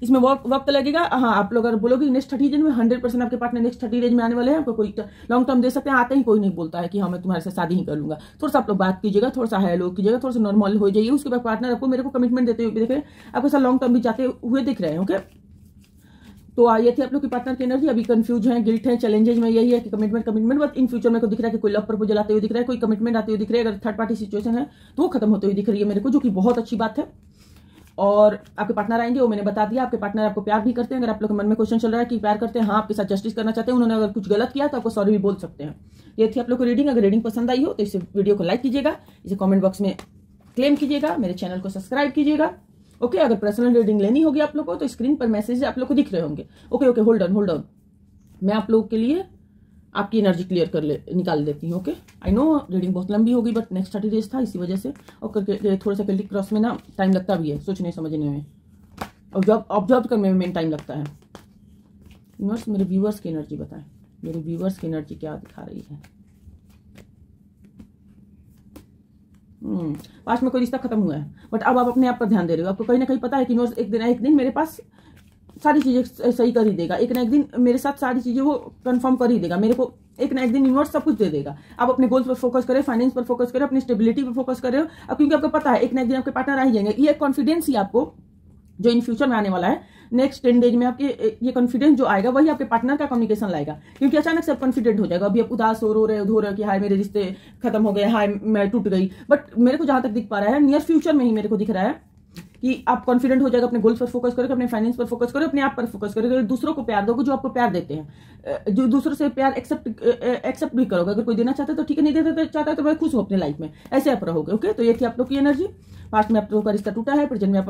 इसमें वक्त लगेगा। हाँ, आप लोग अगर बोलोगे नेक्स्ट 30 डेज में, 100% आपके पार्टनर नेक्स्ट 30 डेज में आने वाले हैं। आपको कोई लॉन्ग टर्म दे सकते हैं। आते ही कोई नहीं बोलता है कि हाँ मैं तुम्हारे साथ शादी ही कर लूंगा। थोड़ा सा आप लोग बात कीजिएगा, थोड़ा सा हेलो कीजिएगा, थोड़ा सा नॉर्मल हो जाइए। उसके बाद पार्टनर आपको मेरे को कमिटमेंट देते हुए दिख रहे हैं, आपके साथ लॉन्ग टर्म भी जाते हुए दिख रहे हैं। ओके, तो ये थी आप लोग की पार्टनर की एनर्जी। अभी कंफ्यूज है, गिल्ट है, चैलेंजेस में यही है कि कमिटमेंट बट इन फ्यूचर मेरे को दिख रहा है कि कोई लव प्रपोजल आते हुए दिख रहा है, कोई कमिटमेंट आते हुए दिख रही है। अगर थर्ड पार्टी सिचुएशन है तो वो खत्म होते हुए दिख रही है मेरे को, जो कि बहुत अच्छी बात है। और आपके पार्टनर आएंगे, वो मैंने बता दिया। आपके पार्टनर आपको प्यार भी करते हैं। अगर आप लोग के मन में क्वेश्चन चल रहा है कि प्यार करते हैं, हाँ आपके साथ जस्टिस करना चाहते हैं, उन्होंने अगर कुछ गलत किया तो आपको सॉरी भी बोल सकते हैं। ये थी आप लोग को रीडिंग। अगर रीडिंग पसंद आई हो तो इस वीडियो को लाइक कीजिएगा, इसे कमेंट बॉक्स में क्लेम कीजिएगा, मेरे चैनल को सब्सक्राइब कीजिएगा। ओके, अगर पर्सनल रीडिंग लेनी होगी आप लोग को तो स्क्रीन पर मैसेज आप लोग को दिख रहे होंगे। ओके, होल्ड ऑन, मैं आप लोगों के लिए आपकी एनर्जी क्लियर निकाल देती हूँ। ओके, आई नो रीडिंग बहुत लंबी होगी बट नेक्स्ट 30 डेज था, इसी वजह से। और करके थोड़ा सा कैंडी क्रॉस में ना टाइम लगता भी है, सोचने समझने में, ऑब्जर्व करने में टाइम लगता है। यूनिवर्स मेरे व्यूअर्स की एनर्जी बताएं, मेरे व्यूअर्स की एनर्जी क्या दिखा रही है। पास्ट में कोई रिश्ता खत्म हुआ है बट अब आप अपने आप पर ध्यान दे रहे हो। आपको कहीं ना कहीं पता है कि यूनिवर्स एक दिन मेरे पास सारी चीजें सही कर ही देगा। एक ना एक दिन मेरे साथ सारी चीजें वो कंफर्म कर ही देगा। मेरे को एक ना एक दिन यूनिवर्स सब कुछ दे देगा। आप अपने गोल्स पर फोकस करें, फाइनेंस पर फोकस करें, अपनी स्टेबिलिटी पर फोकस करें। अब क्योंकि आपको पता है एक ना एक दिन आपके पार्टनर आ ही जाएंगे। ये कॉन्फिडेंस ही आपको जो इन फ्यूचर में आने वाला है, नेक्स्ट 10 डेज में आपके ये कॉन्फिडेंस जो आएगा वही आपके पार्टनर का कम्युनिकेशन लाएगा। क्योंकि अचानक से आप कॉन्फिडेंट हो जाएगा। अभी आप उदास हो रहे हो कि हाय मेरे रिश्ते खत्म हो गए, हाय मैं टूट गई। बट मेरे को जहां तक दिख पा रहा है, नियर फ्यूचर में ही मेरे को दिख रहा है कि आप कॉन्फिडेंट हो जाएगा। अपने गोल्स पर फोकस करोगे, अपने फाइनेंस पर फोकस करोगे, अपने आप पर फोकस करोगे, दूसरों को प्यार दोगे जो आपको प्यार देते हैं, जो दूसरों से प्यार एक्सेप्ट भी करोगे। अगर कोई देना चाहता है तो ठीक है, नहीं देता चाहता है तो मैं खुश हूँ अपने लाइफ में, ऐसे आप रहोगे। ओके, तो ये थी आप लोग की एनर्जी। पास्ट में आप लोगों का रिश्ता टूटा है, प्रेजेंट में आप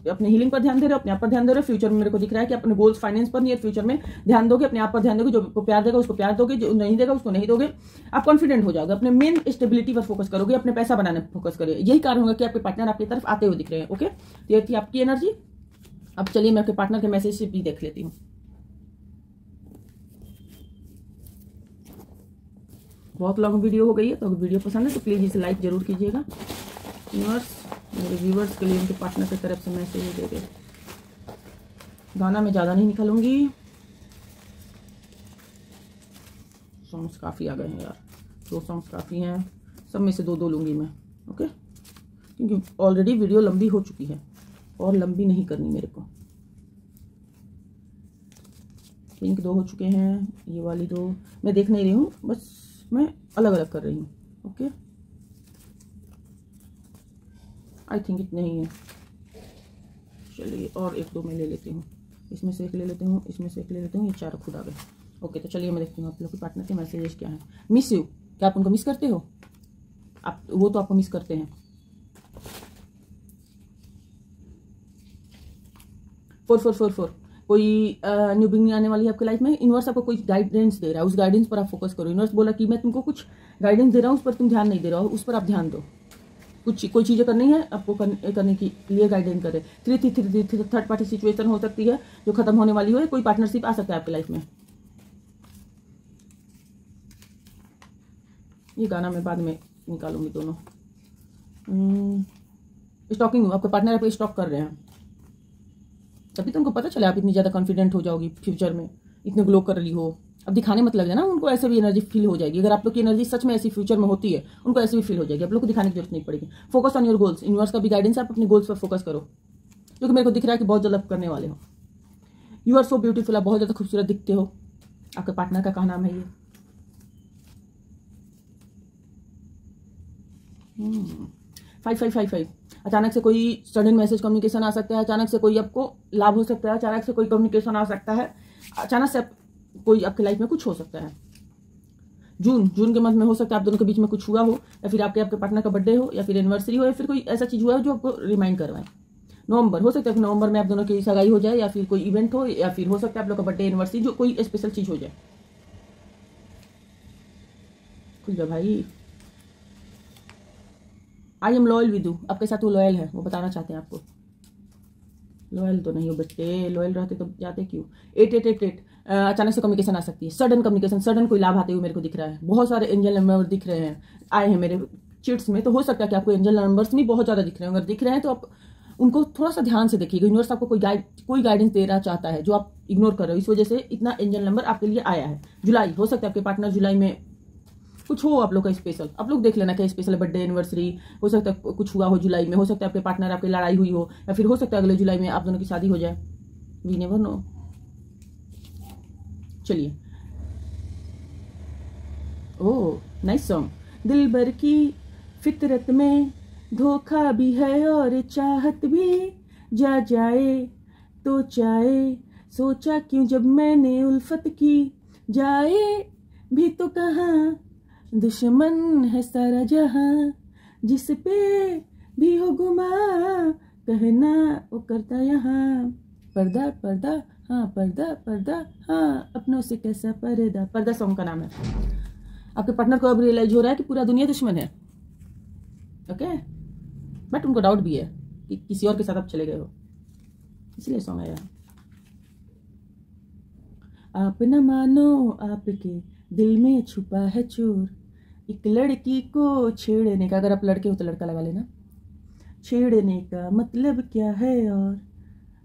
अपने हीलिंग पर ध्यान दे रहे हो, अपने आप पर ध्यान दे रहे हो। फ्यूचर में मेरे को दिख रहा है कि अपने गोल्स फाइनेंस पर नियर फ्यूचर में ध्यान दोगे, अपने आप पर ध्यान दोगे। जो आपको प्यार देगा उसको प्यार दोगे, जो नहीं देगा उसको नहीं दोगे। आप कॉन्फिडेंट हो जाओगे, अपने मेन स्टेबिलिटी पर फोकस करोगे, अपने पैसा बनाने पर फोकस करोगे। यही कारण होगा कि आपके पार्टनर आपकी तरफ आते हुए दिख रहे हैं। ओके, तो ये थी आपकी एनर्जी। अब चलिए मैं आपके पार्टनर के मैसेज भी देख लेती हूँ। बहुत लॉन्ग वीडियो हो गई है, तो अगर वीडियो पसंद है तो प्लीज इसे लाइक जरूर कीजिएगा। व्यूअर्स, मेरे व्यूअर्स के लिए उनके पार्टनर की तरफ से मैसेज दे दे। गाना मैं ज़्यादा नहीं निकालूंगी, सॉन्ग्स काफ़ी आ गए हैं यार, 2 सॉन्ग्स काफ़ी हैं। सब में से 2 लूँगी मैं। ओके, क्योंकि ऑलरेडी वीडियो लंबी हो चुकी है और लंबी नहीं करनी मेरे को। पिंक 2 हो चुके हैं, ये वाली 2 मैं देख नहीं रही हूँ, बस मैं अलग अलग कर रही हूँ। ओके, आई थिंक इतने ही है। चलिए और 1-2 मैं ले लेती हूँ, इसमें से एक ले लेती हूँ, इसमें से एक ले लेती हूँ, ये 4 खुद आ गए। ओके, तो चलिए मैं देखती हूँ आप लोग के पार्टनर के मैसेजेस क्या हैं। मिस यू, क्या आप उनको मिस करते हो? आप वो तो आपको मिस करते हैं। 4444 कोई न्यू बिगिनिंग आने वाली है आपकी लाइफ में। यूनिवर्स आपको कोई गाइडेंस दे रहा है, उस गाइडेंस पर आप फोकस करो। यूनिवर्स बोला कि मैं तुमको कुछ गाइडेंस दे रहा हूँ, उस पर तुम ध्यान नहीं दे रहे हो, उस पर आप ध्यान दो। कोई चीज़ें करनी है आपको करने के लिए गाइडेंस करे। थर्ड पार्टी सिचुएशन हो सकती है जो खत्म होने वाली हो, कोई पार्टनरशिप आ सकता है आपकी लाइफ में। ये गाना मैं बाद में निकालूंगी दोनों। स्टॉकिंग, आपके पार्टनर आपको स्टॉक कर रहे हैं, तभी तो उनको पता चला आप इतनी ज़्यादा कॉन्फिडेंट हो जाओगी फ्यूचर में, इतने ग्लो कर रही हो। अब दिखाने मत लग जाना, उनको ऐसे भी एनर्जी फील हो जाएगी। अगर आप लोग की एनर्जी सच में ऐसी फ्यूचर में होती है, उनको ऐसे भी फील हो जाएगी। आप लोग को दिखाने की जरूरत नहीं पड़ेगी। Focus on your goals, universe का भी गाइडेंस है, आप अपने गोल्स पर फोकस करो, क्योंकि मेरे को दिख रहा है कि बहुत जल्द करने वाले हो। यू आर सो ब्यूटीफुल, आप बहुत ज़्यादा खूबसूरत दिखते हो। आपके पार्टनर का नाम है ये। 5555 अचानक से कोई सडन मैसेज कम्युनिकेशन आ सकता है, अचानक से कोई आपको लाभ हो सकता है, अचानक से कोई कम्युनिकेशन आ सकता है, अचानक से कोई आपके लाइफ में कुछ हो सकता है। जून के मंथ में हो सकता है आप दोनों के बीच में कुछ हुआ हो, या फिर आपके पार्टनर का बर्थडे हो, या फिर एनिवर्सरी हो, या फिर कोई ऐसा चीज हुआ हो जो आपको रिमाइंड करवाए। नवंबर हो सकता है, नवंबर में आप दोनों की सगाई हो जाए, या फिर कोई इवेंट हो, या फिर हो सकता है आप लोग का बर्थडे एनिवर्सरी, जो कोई स्पेशल चीज हो जाए। खुल जा भाई। I am loyal with you, आपके साथ वो लॉयल है, वो बताना चाहते हैं आपको। लॉयल तो नहीं हो बेटे, लॉयल रहते तो जाते क्यों। 888 अचानक से कम्युनिकेशन आ सकती है, सडन कम्युनिकेशन, सडन कोई लाभ आते हुए मेरे को दिख रहा है। बहुत सारे एंजल नंबर दिख रहे हैं, आए हैं मेरे चिट्स में, तो हो सकता है कि आपको एंजल नंबर्स भी बहुत ज़्यादा दिख रहे हैं। अगर दिख रहे हैं तो आप उनको थोड़ा सा ध्यान से देखिएगा। यूनिवर्स आपको कोई गाइडेंस देना चाहता है जो आप इग्नोर कर रहे हो, इस वजह से इतना एंजल नंबर आपके लिए आया है। जुलाई हो सकता है आपके पार्टनर जुलाई में कुछ हो आप लोग का स्पेशल, आप लोग देख लेना क्या स्पेशल, बर्थडे एनिवर्सरी हो सकता है, कुछ हुआ हो जुलाई में। हो सकता है आपके पार्टनर आपकी लड़ाई हुई हो, या फिर हो सकता है अगले जुलाई में आप दोनों की शादी हो जाए। We never know. चलिए, ओह नाइस सॉन्ग। दिल भर की फितरत में धोखा भी है और चाहत भी, जा जाए तो चाहे, सोचा क्यों जब मैंने उल्फत की, जाए भी तो कहाँ, दुश्मन है सारा जहां, जिस पे भी हो गुमा, कहना वो करता यहाँ, पर्दा पर्दा हाँ, पर्दा पर्दा हाँ, अपनों से कैसा पर्दा। पर्दा सॉन्ग का नाम है। आपके पार्टनर को अब रियलाइज हो रहा है कि पूरा दुनिया दुश्मन है, ओके, बट उनको डाउट भी है कि किसी और के साथ आप चले गए हो, इसलिए सॉन्ग आया। आप न मानो आपके दिल में छुपा है चोर, एक लड़की को छेड़ने का, अगर आप लड़के हो तो लड़का लगा लेना, छेड़ने का मतलब क्या है, और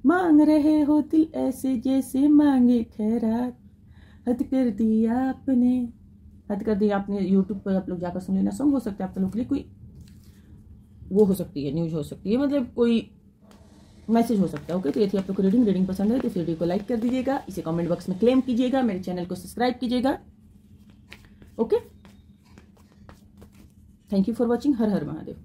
मांग रहे हो दिल ऐसे जैसे मांगे खैरात, हद कर दी आपने, हद कर दी आपने। यूट्यूब पर आप लोग जाकर सुन लेना, सॉन्ग हो सकता है आप लोगों के लिए कोई वो हो सकती है, न्यूज हो सकती है, मतलब कोई मैसेज हो सकता है, ओके। तो ये थी आप लोग को रीडिंग पसंद है तो इस वीडियो को लाइक कर दीजिएगा, इसे कमेंट बॉक्स में क्लेम कीजिएगा, मेरे चैनल को सब्सक्राइब कीजिएगा, okay. Thank you for watching. हर हर महादेव।